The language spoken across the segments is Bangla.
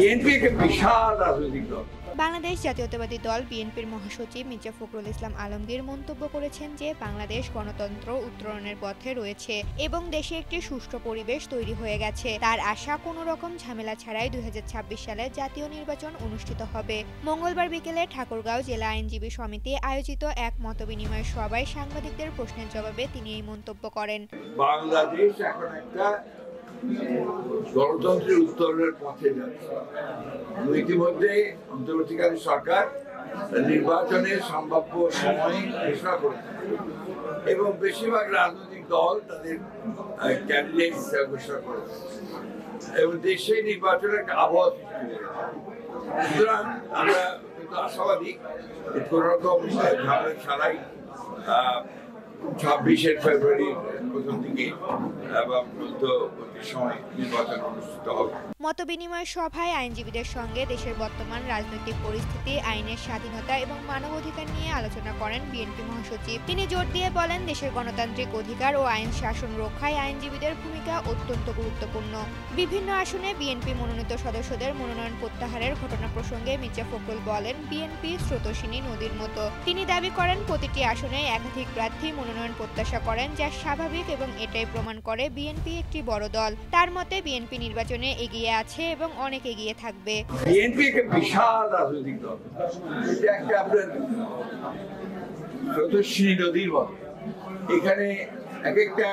বিএনপি একটা বিশাল রাজনৈতিক দল। বাংলাদেশ জাতীয়তাবাদী দল বিএনপির মহাসচিব মির্জা ফখরুল ইসলাম আলমগীর মন্তব্য করেছেন যে বাংলাদেশ গণতন্ত্র উত্তরণের পথে রয়েছে এবং দেশে একটি সুষ্ঠু পরিবেশ তৈরি হয়ে গেছে। তার আশা কোনো রকম ঝামেলা ছাড়াই 2026 সালে জাতীয় নির্বাচন অনুষ্ঠিত হবে। মঙ্গলবার বিকেলে ঠাকুরগাঁও জেলা আইনজীবী সমিতি আয়োজিত এক মতবিনিময় সভায় সাংবাদিকদের প্রশ্নের জবাবে তিনি এই মন্তব্য করেন। বাংলাদেশ এখন একটা গণতন্ত্রের উত্তরণের পথে যাচ্ছে। ইতিমধ্যে অন্তর্বর্তীকালীন সরকার নির্বাচনের সম্ভাব্য সময় ঘোষণা করেছে এবং বেশিরভাগ রাজনৈতিক দল তাদের ক্যান্ডিডেট ঘোষণা করেছে এবং দেশে নির্বাচনের একটা আবহাওয়া সৃষ্টি হয়েছে। সুতরাং আমরা কিন্তু আশাবাদী কোন রকম ঝামেলা ছাড়াই 26 ফেব্রুয়ারির প্রথম দিকে এবং মধ্যবর্তী সময় নির্বাচন অনুষ্ঠিত হবে। মতবিনিময় সভায় আইনজীবীদের সঙ্গে দেশের বর্তমান রাজনৈতিক পরিস্থিতি, আইনের স্বাধীনতা এবং মানবাধিকার নিয়ে আলোচনা করেন বিএনপি মহাসচিব। তিনি জোর দিয়ে বলেন, দেশের গণতান্ত্রিক অধিকার ও আইন শাসন রক্ষায় আইনজীবীদের ভূমিকা অত্যন্ত গুরুত্বপূর্ণ। বিভিন্ন আসনে বিএনপি মনোনীত সদস্যদের মনোনয়ন প্রত্যাহারের ঘটনা প্রসঙ্গে মির্জা ফখরুল বলেন, বিএনপি স্রোতস্বিনী নদীর মতো। তিনি দাবি করেন, প্রতিটি আসনে একাধিক প্রার্থী মনোনয়ন প্রত্যাশা করেন, যা স্বাভাবিক এবং এটাই প্রমাণ করে বিএনপি একটি বড় দল। তার মতে বিএনপি নির্বাচনে এগিয়ে আছে এবং অনেক এগিয়ে থাকবে। বিএনপি একটা বিশাল রাজনৈতিক দল। এটা একটা আপনার স্রোতস্বিনী নদীর মতো। এখানে এক একটা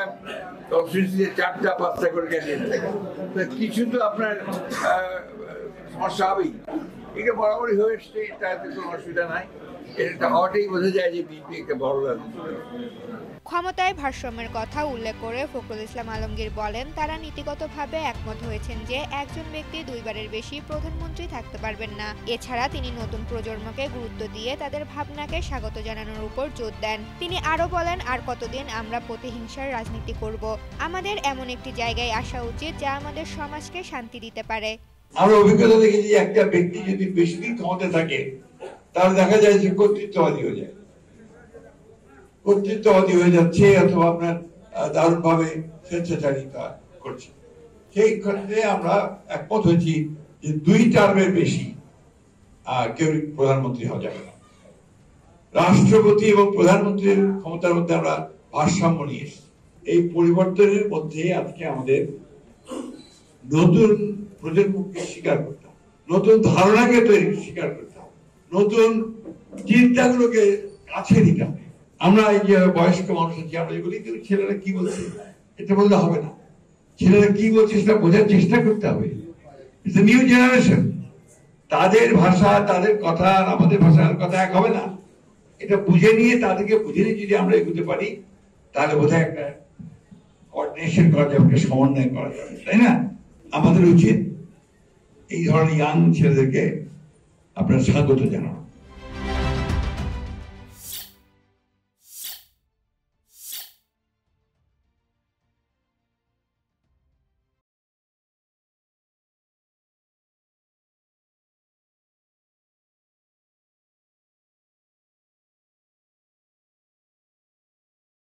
কনস্টিটিউয়েন্সিতে 4টা-5টা করে ক্যান্ডিডেট থাকে। কিছু তো আপনার সমস্যা হবেই। এটা বরাবরই হয়ে এসছে, তাতে কোনো অসুবিধা নাই। এটা হওয়াটাই বোঝা যায় যে বিএনপি একটা বড় রাজনৈতিক দল। ক্ষমতায় ভারসাম্যের কথা উল্লেখ করে ফখরুল ইসলাম আলমগীর বলেন, তারা নীতিগতভাবে একমত হয়েছেন যে একজন ব্যক্তি 2 বারের বেশি প্রধানমন্ত্রী থাকতে পারবেন না। এছাড়া তিনি নতুন প্রজন্মকে গুরুত্ব দিয়ে তাদের ভাবনাকে স্বাগত জানানোর উপর জোর দেন। তিনি আরও বলেন, আর কতদিন আমরা প্রতিহিংসার রাজনীতি করব? আমাদের এমন একটি জায়গায় আসা উচিত যা আমাদের সমাজকে শান্তি দিতে পারে। আমরা অভিজ্ঞতা দেখেছি, একটা ব্যক্তি যদি বেশি দিন ক্ষমতায় থাকে তাহলে দেখা যায় যে কর্তৃত্ববাদী হয়ে যায়, কর্তৃত্ববাদী হয়ে যাচ্ছে অথবা আপনার দারুণ ভাবে স্বেচ্ছাচারিতা করছে। সেই ক্ষেত্রে আমরা একমত হয়েছি যে 2 টার্মের বেশি কেউ প্রধানমন্ত্রী হওয়া যাবে না। রাষ্ট্রপতি এবং প্রধানমন্ত্রীর ক্ষমতার মধ্যে আমরা ভারসাম্য নিয়ে এসেছি। এই পরিবর্তনের মধ্যে আজকে আমাদের নতুন প্রজন্মকে স্বীকার করতে হবে, নতুন ধারণাকে তৈরি স্বীকার করতে হবে, নতুন চিন্তাগুলোকে কাছে নিতে হবে। আমরা এই যে বয়স্ক মানুষ আছি, আমরা বলি ছেলেরা কি বলছে এটা বললে হবে না। ছেলেরা কি বলছে সেটা বোঝার চেষ্টা করতে হবে। It's a new generation. তাদের ভাষা, তাদের কথা আর আমাদের ভাষার কথা এক হবে না। এটা বুঝে নিয়ে, তাদেরকে বুঝে নিয়ে যদি আমরা এগোতে পারি তাহলে বোধহয় একটা কোঅর্ডিনেশন করা যাবে, একটা সমন্বয় করা যাবে, তাই না? আমাদের উচিত এই ধরনের ইয়াং ছেলেদেরকে আপনার স্বাগত জানানো।